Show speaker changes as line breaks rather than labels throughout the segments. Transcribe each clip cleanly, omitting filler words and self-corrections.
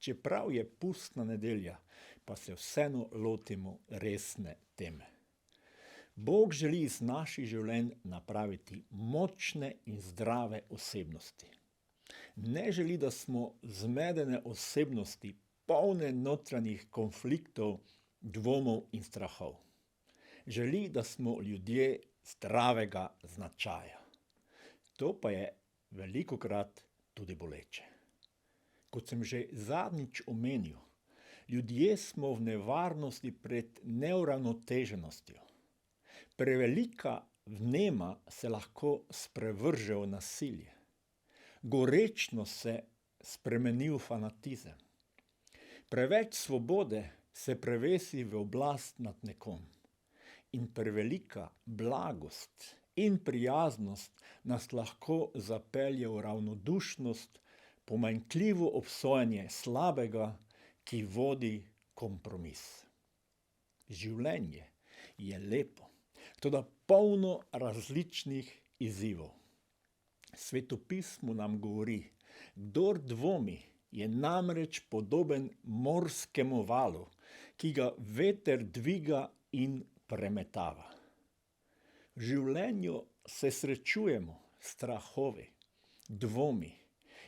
čeprav je pustna nedelja, pa se vseeno lotimo resne teme. Bog želi iz naših življenj napraviti močne in zdrave osebnosti. Ne želi, da smo zmedene osebnosti, polne notranjih konfliktov, dvomov in strahov. Želi, da smo ljudje zdravega značaja. To pa je velikokrat tudi boleče. Kot sem že zadnjič omenil, ljudje smo v nevarnosti pred neuravnoteženostjo. Prevelika vnema se lahko sprevrže v nasilje. Gorečnost se spremeni v fanatizem. Preveč svobode se prevesi v oblast nad nekom. In prevelika blagost in prijaznost nas lahko zapelje v ravnodušnost, pomanjkljivo obsojanje slabega, ki vodi kompromis. Življenje je lepo, toda polno različnih izzivov. Svetopismo nam govori, kdor dvomi, je namreč podoben morskemu valu, ki ga veter dviga in premetava. V življenju se srečujemo s strahovi, dvomi,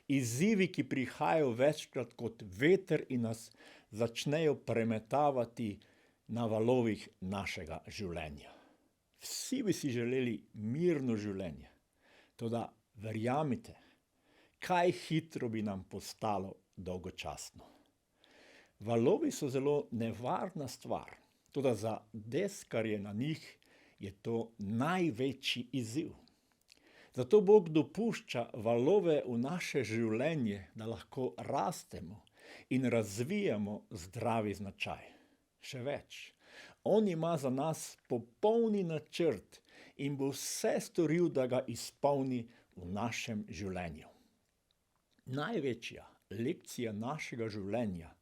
izzivi, ki prihajajo večkrat kot veter in nas začnejo premetavati na valovih našega življenja. Vsi bi si želeli mirno življenje, toda verjamite, kaj hitro bi nam postalo dolgočasno. Valovi so zelo nevarna stvar, toda za deskarje na njih je to največji izziv. Zato Bog dopušča valove v naše življenje, da lahko rastemo in razvijamo zdravi značaj. Še več, On ima za nas popolni načrt in bo vse storil, da ga izpolni v našem življenju. Največja lekcija našega življenja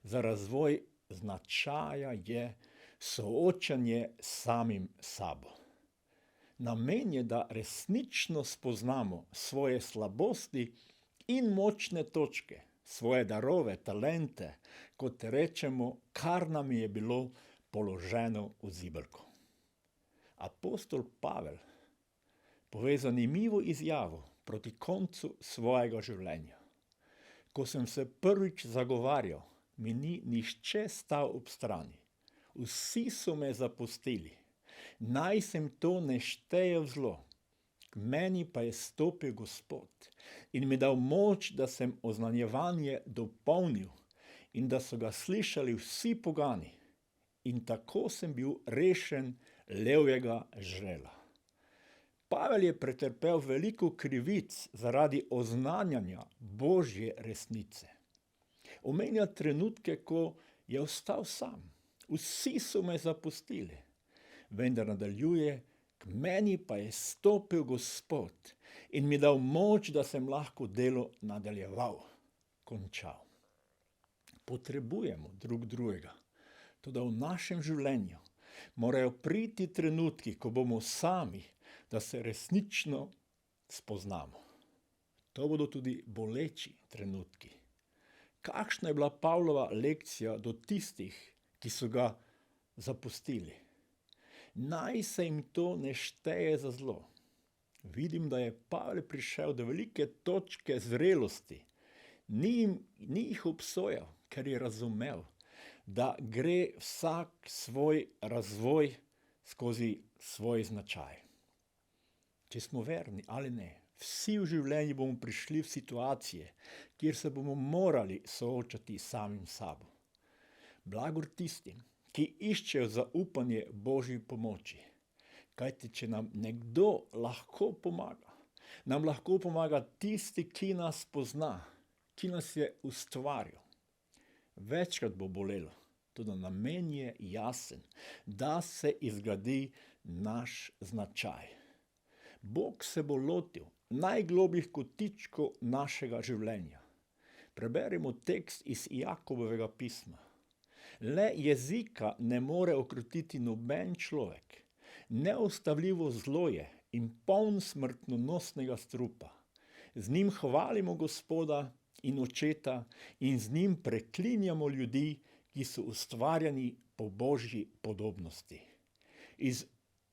za razvoj značaja je soočanje s samim sabo. Namen je, da resnično spoznamo svoje slabosti in močne točke, svoje darove, talente, kot rečemo, kar nam je bilo položeno v zibelko. Apostol Pavel pove zanimivo izjavo proti koncu svojega življenja. Ko sem se prvič zagovarjal, mi ni nihče stal ob strani. Vsi so me zapustili. Naj sem to ne šteje v zlo. K meni pa je stopil Gospod in mi dal moč, da sem oznanjevanje dopolnil in da so ga slišali vsi pogani. In tako sem bil rešen levjega žrela. Pavel je pretrpel veliko krivic zaradi oznanjanja Božje resnice. Omenja trenutke, ko je ostal sam. Vsi so me zapustili. Vendar nadaljuje, k meni pa je stopil Gospod in mi dal moč, da sem lahko delo nadaljeval, končal. Potrebujemo drug drugega. Toda v našem življenju morajo priti trenutki, ko bomo sami, da se resnično spoznamo. To bodo tudi boleči trenutki. Kakšna je bila Pavlova lekcija do tistih, ki so ga zapustili? Naj se jim to ne šteje za zlo. Vidim, da je Pavel prišel do velike točke zrelosti. Ni jih obsojal, ker je razumel, da gre vsak svoj razvoj skozi svoj značaj. Če smo verni ali ne, vsi v življenju bomo prišli v situacije, kjer se bomo morali soočati s samim sabo. Blagor tistim, ki iščejo zaupanje Božji pomoči. Kajti, če nam nekdo lahko pomaga, nam lahko pomaga tisti, ki nas pozna, ki nas je ustvaril. Večkrat bo bolelo, toda namen je jasen, da se izgradi naš značaj. Bog se bo lotil najglobjih kotičkov našega življenja. Preberimo tekst iz Jakobovega pisma. Le jezika ne more okrotiti noben človek. Neustavljivo zlo je in poln smrtonosnega strupa. Z njim hvalimo Gospoda in očeta in z njim preklinjamo ljudi, ki so ustvarjeni po Božji podobnosti. Iz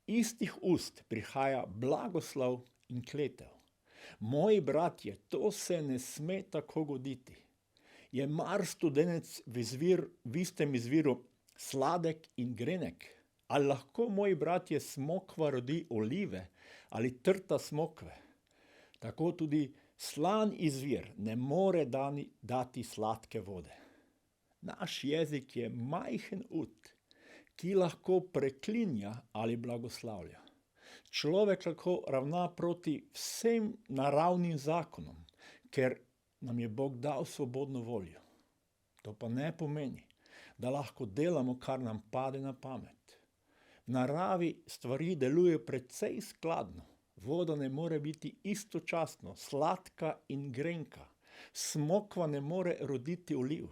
istih ust prihaja blagoslov in kletev. Moji bratje, to se ne sme tako goditi. Je mar studenec v istem izviru sladek in grenek? Ali lahko, moji bratje, smokva rodi olive ali trta smokve? Tako tudi slan izvir ne more dati sladke vode. Naš jezik je majhen ud, ki lahko preklinja ali blagoslavlja. Človek lahko ravna proti vsem naravnim zakonom, ker nam je Bog dal svobodno voljo. To pa ne pomeni, da lahko delamo, kar nam pade na pamet. V naravi stvari delujejo precej skladno. Voda ne more biti istočasno sladka in grenka. Smokva ne more roditi oliv.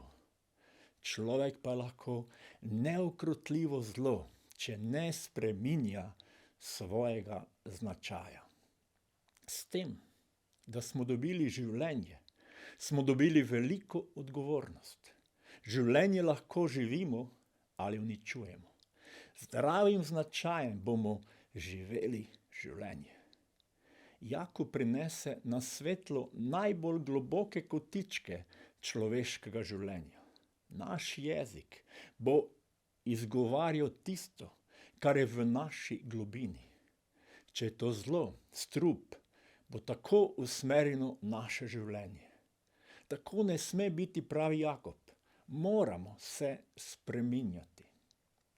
Človek pa lahko neukrotljivo zlo, če ne spreminja svojega značaja. S tem, da smo dobili življenje, smo dobili veliko odgovornost. Življenje lahko živimo ali uničujemo. Zdravim značajem bomo živeli življenje. Jakub prinese na svetlo najbolj globoke kotičke človeškega življenja. Naš jezik bo izgovarjal tisto, kar je v naši globini. Če je to zlo, strup, bo tako usmerjeno naše življenje. Tako ne sme biti, pravi Jakob. Moramo se spreminjati.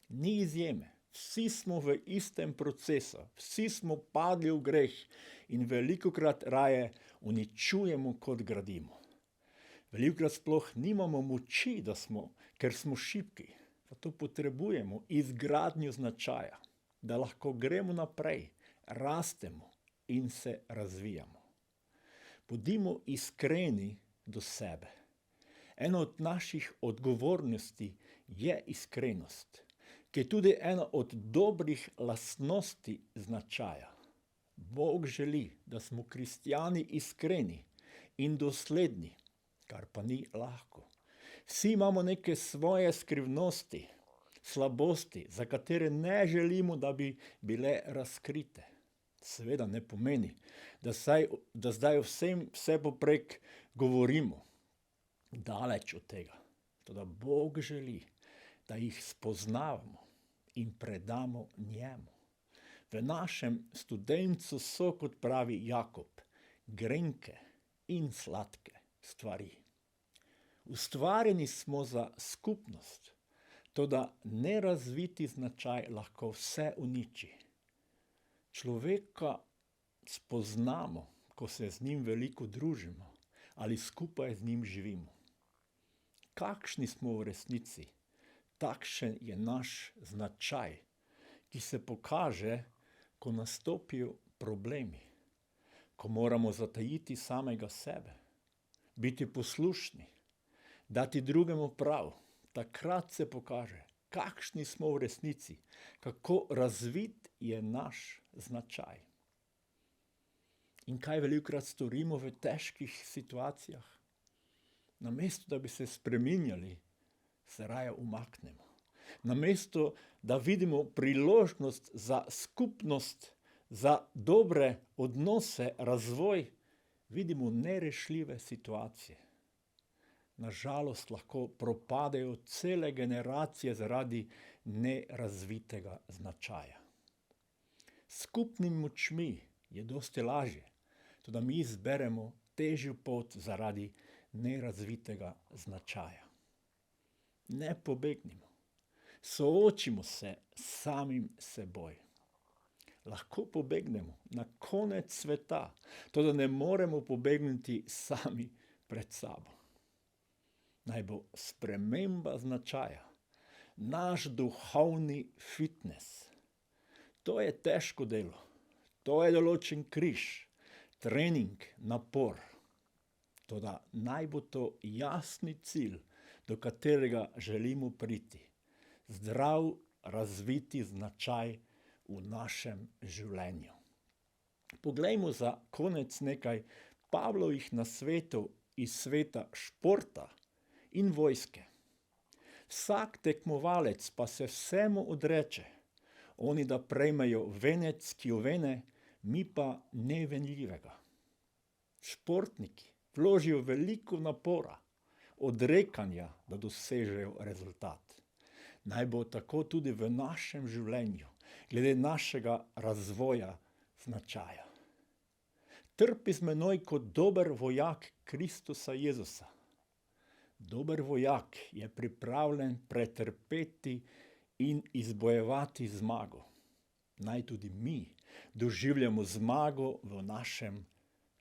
Ni izjeme. Vsi smo v istem procesu, vsi smo padli v greh in velikokrat raje uničujemo, kot gradimo. Velikokrat sploh nimamo moči, ker smo šibki. Zato potrebujemo izgradnjo značaja, da lahko gremo naprej, rastemo in se razvijamo. Bodimo iskreni do sebe. Ena od naših odgovornosti je iskrenost, ki je tudi ena od dobrih lastnosti značaja. Bog želi, da smo kristjani iskreni in dosledni, kar pa ni lahko. Vsi imamo neke svoje skrivnosti, slabosti, za katere ne želimo, da bi bile razkrite. Seveda ne pomeni, da zdaj vse poprek govorimo. Daleč od tega. Toda Bog želi, da jih spoznavamo in predamo njemu. V našem studencu so, kot pravi Jakob, grenke in sladke stvari. Ustvarjeni smo za skupnost, toda nerazviti značaj lahko vse uniči. Človeka spoznamo, ko se z njim veliko družimo ali skupaj z njim živimo. Kakšni smo v resnici, takšen je naš značaj, ki se pokaže, ko nastopijo problemi, ko moramo zatajiti samega sebe, biti poslušni, dati drugemu prav. Takrat se pokaže, kakšni smo v resnici, kako razvit je naš značaj. In kaj velikokrat storimo v težkih situacijah? Namesto, da bi se spreminjali, se raje umaknemo. Namesto, da vidimo priložnost za skupnost, za dobre odnose, razvoj, vidimo nerešljive situacije. Nažalost lahko propadejo cele generacije zaradi nerazvitega značaja. Skupnimi močmi je dosti lažje, toda mi izberemo težjo pot zaradi nerazvitega značaja. Ne pobegnimo, soočimo se s samim seboj. Lahko pobegnemo na konec sveta, toda ne moremo pobegniti sami pred sabo. Naj bo sprememba značaja, naš duhovni fitnes. To je težko delo, to je določen križ, trening, napor. Toda naj bo to jasni cilj, do katerega želimo priti. Zdrav, razviti značaj v našem življenju. Poglejmo za konec nekaj Pavlovih nasvetov iz sveta športa in vojske. Vsak tekmovalec pa se vsemu odreče. Oni da prejmejo venec, ki jo vene, mi pa nevenljivega. Športniki vložijo veliko napora, odrekanja, da dosežejo rezultat. Naj bo tako tudi v našem življenju, glede našega razvoja, značaja. Trpi z menoj kot dober vojak Kristusa Jezusa. Dober vojak je pripravljen pretrpeti in izbojevati zmago. Naj tudi mi doživljamo zmago v našem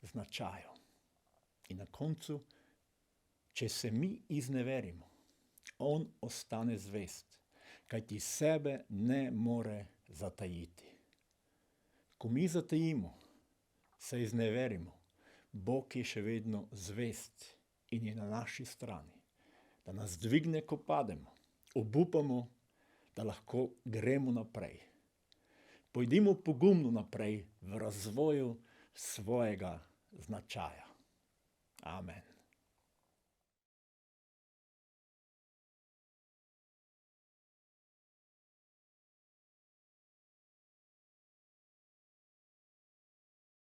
značaju. In na koncu, če se mi izneverimo, on ostane zvest, kajti sebe ne more zatajiti. Ko mi zatajimo, se izneverimo, Bog je še vedno zvest in je na naši strani, da nas dvigne, ko pademo, obupamo, da lahko gremo naprej. Pojdimo pogumno naprej v razvoju svojega značaja. Amen.